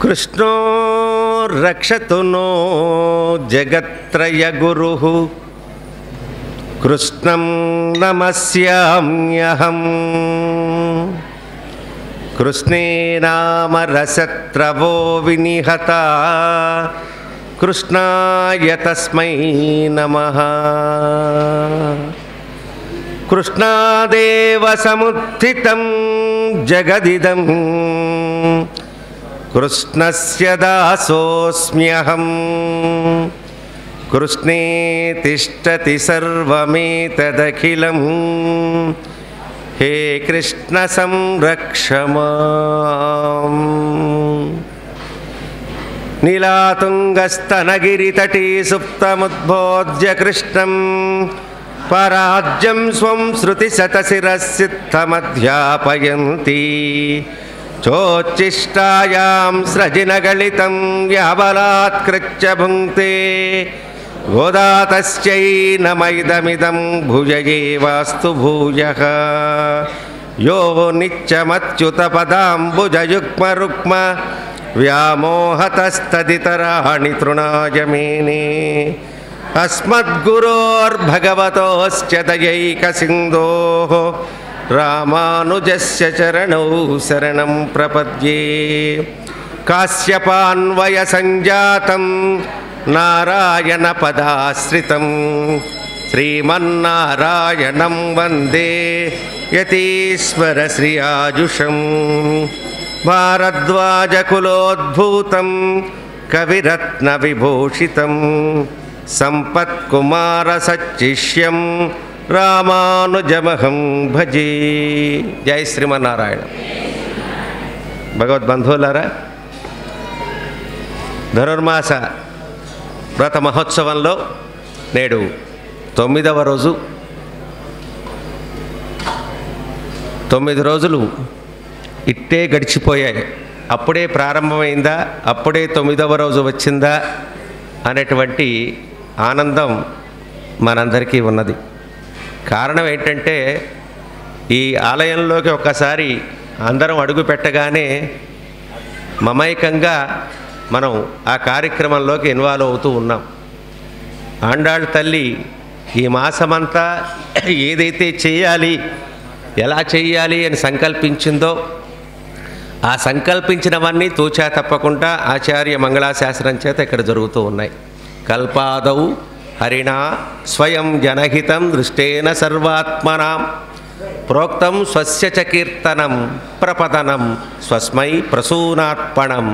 కృష్ణో రక్షతు no జగత్రయ గురుః కృష్ణం నమస్యామ్యహం కృష్ణే నామ రసత్రవో వినిహతా కృష్ణాయ తస్మై నమః కృష్ణాదేవ సముత్థితం జగదిదం కృష్ణస్య దాసోస్మ్యహం కృష్ణే తిష్టతి సర్వమేతదఖిలం హే కృష్ణ సంరక్ష మాం. నీలాతుంగస్తనగిరితటీ సుప్తముద్బోధ్య కృష్ణం పరాజ్యం స్వం శృతిశతశిరసిద్ధమధ్యాపయంతి చోచ్చిష్టాయాం స్రజినగళితం యాబలాత్కృత్య భుంక్తే గోదా తస్యై నమైదమిదం భుజయేవాస్తు భూయః యో నిత్యమచ్యుతపదాంబుజయుగ్మరుక్మ వ్యామోహతస్తదితరాణి తృణాయ మేనే అస్మద్గురోర్భగవతోస్య దయైకసింధోః రామానుజస్య చరణౌ శరణం ప్రపద్యే. కాశ్యపాన్వయ సంజాతం నారాయణ పదాశ్రితం శ్రీమన్నారాయణం వందే యతీశ్వర శ్రియాజుషం. భారద్వాజకులోద్భూతం కవిరత్న విభూషితం సంపత్కుమార సచ్చిష్యం రామానుజమహం భజే. జై శ్రీమన్నారాయణ. భగవద్బంధువులారా, ధనుర్మాస వ్రత మహోత్సవంలో నేడు 9వ రోజు. 9 రోజులు ఇట్టే గడిచిపోయాయి. అప్పుడే ప్రారంభమైందా, అప్పుడే 9వ రోజు వచ్చిందా అనేటువంటి ఆనందం మనందరికీ ఉన్నది. కారణం ఏంటంటే, ఈ ఆలయంలోకి ఒక్కసారి అందరం అడుగు పెట్టగానే మమైకంగా మనం ఆ కార్యక్రమంలోకి ఇన్వాల్వ్ అవుతూ ఉన్నాం. ఆండాళ్ళ తల్లి ఈ మాసమంతా ఏదైతే చేయాలి, ఎలా చేయాలి అని సంకల్పించిందో ఆ సంకల్పించినవన్నీ తూచా తప్పకుండా ఆచార్య మంగళాశాసనం చేత ఇక్కడ జరుగుతూ ఉన్నాయి. కల్పాదౌ హరిణా స్వయం జనహితం దృష్టేన సర్వాత్మనాం ప్రోక్తం స్వస్య చ కీర్తనం ప్రపతనం స్వస్మై ప్రసూనాత్పణం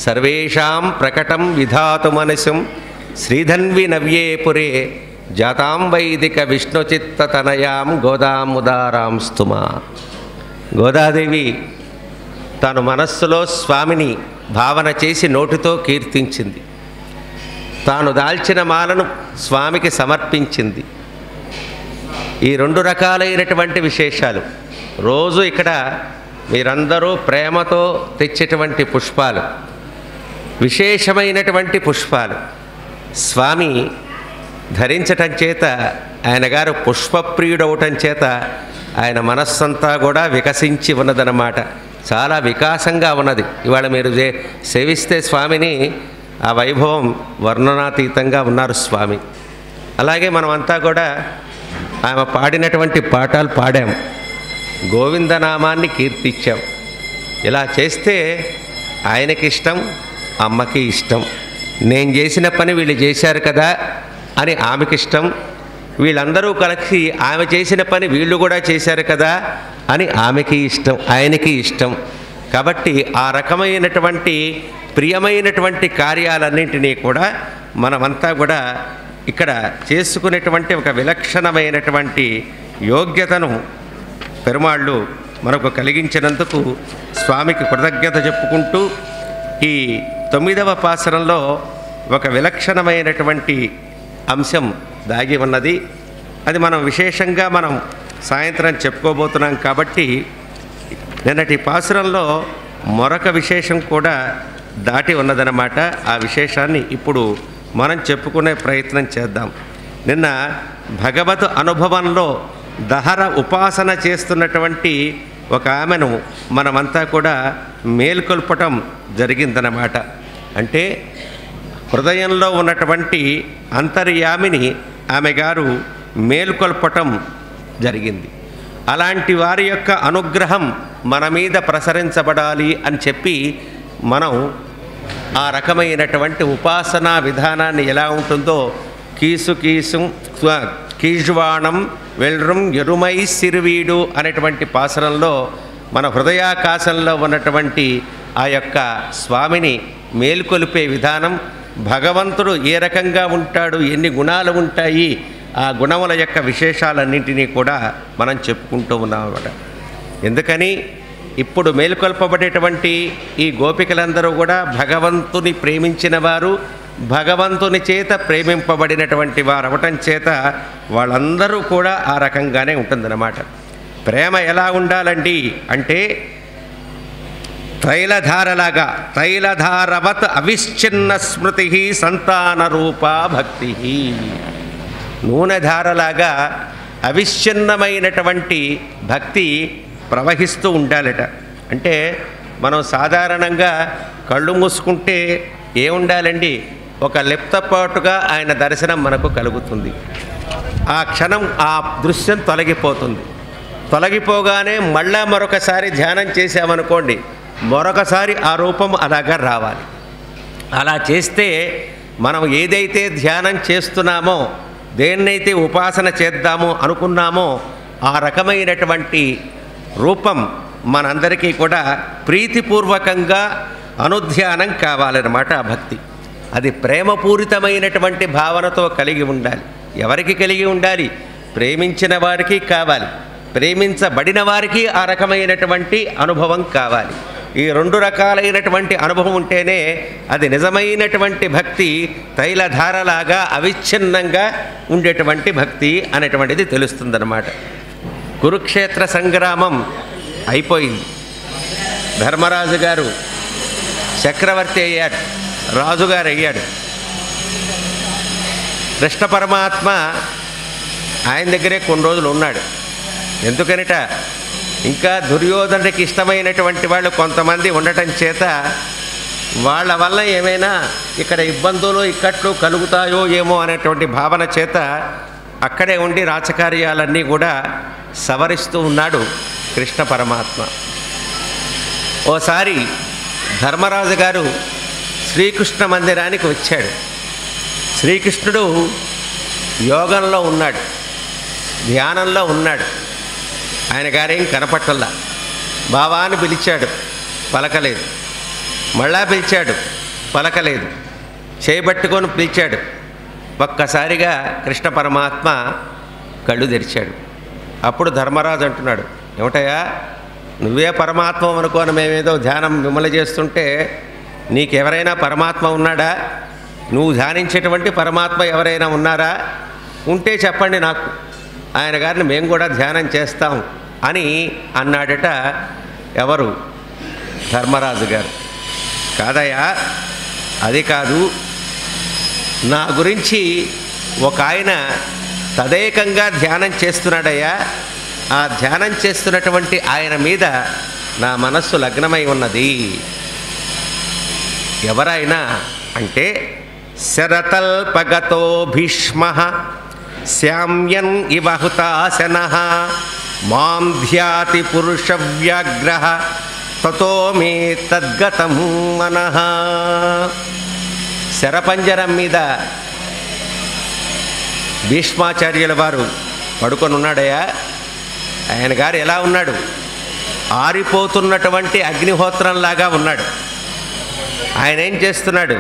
సర్వేషాం ప్రకటం విధాతు మనసం శ్రీధన్వి నవ్యే పురే జాతాం వైదిక విష్ణుచిత్తతనయాం గోదాం ఉదారాం స్తుమా. గోదాదేవి తాను మనస్సులో స్వామిని భావన చేసి నోటితో కీర్తించింది. తాను దాల్చిన మాలను స్వామికి సమర్పించింది. ఈ 2 రకాలైనటువంటి విశేషాలు రోజు ఇక్కడ మీరందరూ ప్రేమతో తెచ్చేటువంటి పుష్పాలు, విశేషమైనటువంటి పుష్పాలు స్వామి ధరించటం చేత, ఆయన గారు పుష్పప్రియుడవటం చేత ఆయన మనస్సంతా కూడా వికసించి ఉన్నదన్నమాట. చాలా వికాసంగా ఉన్నది. ఇవాళ మీరు సేవిస్తే స్వామిని ఆ వైభవం వర్ణనాతీతంగా ఉన్నారు స్వామి. అలాగే మనమంతా కూడా ఆమె పాడినటువంటి పాటలు పాడాం, గోవిందనామాన్ని కీర్తించాం. ఇలా చేస్తే ఆయనకి ఇష్టం, అమ్మకి ఇష్టం. నేను చేసిన పని వీళ్ళు చేశారు కదా అని ఆమెకి ఇష్టం. వీళ్ళందరూ కలిసి ఆమె చేసిన పని వీళ్ళు కూడా చేశారు కదా అని ఆమెకి ఇష్టం, ఆయనకి ఇష్టం. కాబట్టి ఆ రకమైనటువంటి ప్రియమైనటువంటి కార్యాలన్నింటినీ కూడా మనమంతా కూడా ఇక్కడ చేసుకునేటువంటి ఒక విలక్షణమైనటువంటి యోగ్యతను పెరుమాళ్ళు మనకు కలిగించినందుకు స్వామికి కృతజ్ఞత చెప్పుకుంటూ, ఈ 9వ పాసరంలో ఒక విలక్షణమైనటువంటి అంశం దాగి ఉన్నది. అది మనం విశేషంగా మనం సాయంత్రం చెప్పుకోబోతున్నాం. కాబట్టి నిన్నటి పాసురంలో మరొక విశేషం కూడా దాటి ఉన్నదన్నమాట. ఆ విశేషాన్ని ఇప్పుడు మనం చెప్పుకునే ప్రయత్నం చేద్దాం. నిన్న భగవత్ అనుభవంలో దహర ఉపాసన చేస్తున్నటువంటి ఒక ఆమెను మనమంతా కూడా మేల్కొల్పటం జరిగిందన్నమాట. అంటే హృదయంలో ఉన్నటువంటి అంతర్యామిని ఆమె గారు మేల్కొల్పటం జరిగింది. అలాంటి వారి యొక్క అనుగ్రహం మన మీద ప్రసరించబడాలి అని చెప్పి మనం ఆ రకమైనటువంటి ఉపాసనా విధానాన్ని ఎలా ఉంటుందో కీజువాణం వెల్రం ఎరుమై సిరువీడు అనేటువంటి పాసరంలో మన హృదయాకాశంలో ఉన్నటువంటి ఆ యొక్క స్వామిని మేల్కొలిపే విధానం, భగవంతుడు ఏ రకంగా ఉంటాడు, ఎన్ని గుణాలు ఉంటాయి, ఆ గుణముల యొక్క విశేషాలన్నింటినీ కూడా మనం చెప్పుకుంటూ ఉన్నామన్నమాట. ఎందుకని ఇప్పుడు మేల్కొల్పబడేటువంటి ఈ గోపికలందరూ కూడా భగవంతుని ప్రేమించిన వారు, భగవంతుని చేత ప్రేమింపబడినటువంటి వారు అవటం చేత వాళ్ళందరూ కూడా ఆ రకంగానే ఉంటుందన్నమాట. ప్రేమ ఎలా ఉండాలండి అంటే తైలధారలాగా, తైలధారవత్ అవిశ్చిన్న స్మృతి సంతాన రూపా భక్తి. నూనె ధారలాగా అవిచ్ఛిన్నమైనటువంటి భక్తి ప్రవహిస్తూ ఉండాలట. అంటే మనం సాధారణంగా కళ్ళు మూసుకుంటే ఏముండాలండి, ఒక లిప్తపాటుగా ఆయన దర్శనం మనకు కలుగుతుంది. ఆ క్షణం ఆ దృశ్యం తొలగిపోతుంది. తొలగిపోగానే మళ్ళా మరొకసారి ధ్యానం చేసామనుకోండి, మరొకసారి ఆ రూపం అలాగా రావాలి. అలా చేస్తే మనం ఏదైతే ధ్యానం చేస్తున్నామో, దేన్నైతే ఉపాసన చేద్దామో అనుకున్నామో ఆ రకమైనటువంటి రూపం మనందరికీ కూడా ప్రీతిపూర్వకంగా అనుధ్యానం కావాలన్నమాట. ఆ భక్తి అది ప్రేమపూరితమైనటువంటి భావనతో కలిగి ఉండాలి. ఎవరికి కలిగి ఉండాలి? ప్రేమించిన వారికి కావాలి, ప్రేమించబడిన వారికి ఆ రకమైనటువంటి అనుభవం కావాలి. ఈ రెండు రకాలైనటువంటి అనుభవం ఉంటేనే అది నిజమైనటువంటి భక్తి, తైలధారలాగా అవిచ్ఛిన్నంగా ఉండేటువంటి భక్తి అనేటువంటిది తెలుస్తుందన్నమాట. కురుక్షేత్ర సంగ్రామం అయిపోయింది. ధర్మరాజు గారు చక్రవర్తి అయ్యాడు, రాజుగారు అయ్యాడు. కృష్ణ పరమాత్మ ఆయన దగ్గరే కొన్ని రోజులు ఉన్నాడు. ఎందుకనిట, ఇంకా దుర్యోధనుడికి ఇష్టమైనటువంటి వాళ్ళు కొంతమంది ఉండటం చేత వాళ్ళ వల్ల ఏమైనా ఇక్కడ ఇబ్బందులు ఇక్కట్లు కలుగుతాయో ఏమో అనేటువంటి భావన చేత అక్కడే ఉండి రాజకార్యాలన్నీ కూడా సవరిస్తూ ఉన్నాడు కృష్ణ పరమాత్మ. ఓసారి ధర్మరాజు గారు శ్రీకృష్ణ మందిరానికి వచ్చాడు. శ్రీకృష్ణుడు యోగంలో ఉన్నాడు, ధ్యానంలో ఉన్నాడు. ఆయన గారేం కనపట్టల్లా. బావా అని పిలిచాడు, పలకలేదు. మళ్ళా పిలిచాడు, పలకలేదు. చేయబట్టుకొని పిలిచాడు. ఒక్కసారిగా కృష్ణ పరమాత్మ కళ్ళు తెరిచాడు. అప్పుడు ధర్మరాజు అంటున్నాడు, ఏమిటయ్యా నువ్వే పరమాత్మ అనుకోని మేమేదో ధ్యానం మిమ్మల్ని చేస్తుంటే నీకెవరైనా పరమాత్మ ఉన్నాడా? నువ్వు ధ్యానించేటువంటి పరమాత్మ ఎవరైనా ఉన్నారా? ఉంటే చెప్పండి నాకు, ఆయన గారిని మేము కూడా ధ్యానం చేస్తాం అని అన్నాడట. ఎవరు? ధర్మరాజు గారు. కాదయ్యా, అది కాదు, నా గురించి ఒక ఆయన తదేకంగా ధ్యానం చేస్తున్నాడయ్యా. ఆ ధ్యానం చేస్తున్నటువంటి ఆయన మీద నా మనస్సు లగ్నమై ఉన్నది. ఎవరైనా అంటే శరతల్పగతో భీష్మ శ్యామ్యన్ ఇవ హుతాశనః మాం ధ్యాతి పురుషవ్యాగ్రహ తతో మే తద్గతం మనః. శరపంజరం మీద భీష్మాచార్యుల వారు పడుకొని ఉన్నాడయ్యా. ఆయన గారు ఎలా ఉన్నాడు? ఆరిపోతున్నటువంటి అగ్నిహోత్రంలాగా ఉన్నాడు. ఆయన ఏం చేస్తున్నాడు?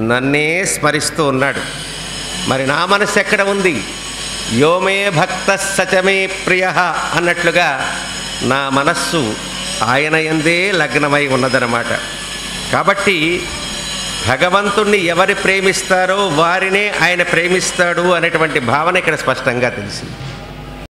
నన్నే స్మరిస్తూ ఉన్నాడు. మరి నా మనస్సు ఎక్కడ ఉంది? యోమే భక్త సచమే ప్రియ అన్నట్లుగా నా మనస్సు ఆయన యందే లగ్నమై ఉన్నదన్నమాట. కాబట్టి భగవంతుణ్ణి ఎవరు ప్రేమిస్తారో వారినే ఆయన ప్రేమిస్తాడు అనేటువంటి భావన ఇక్కడ స్పష్టంగా తెలిసింది.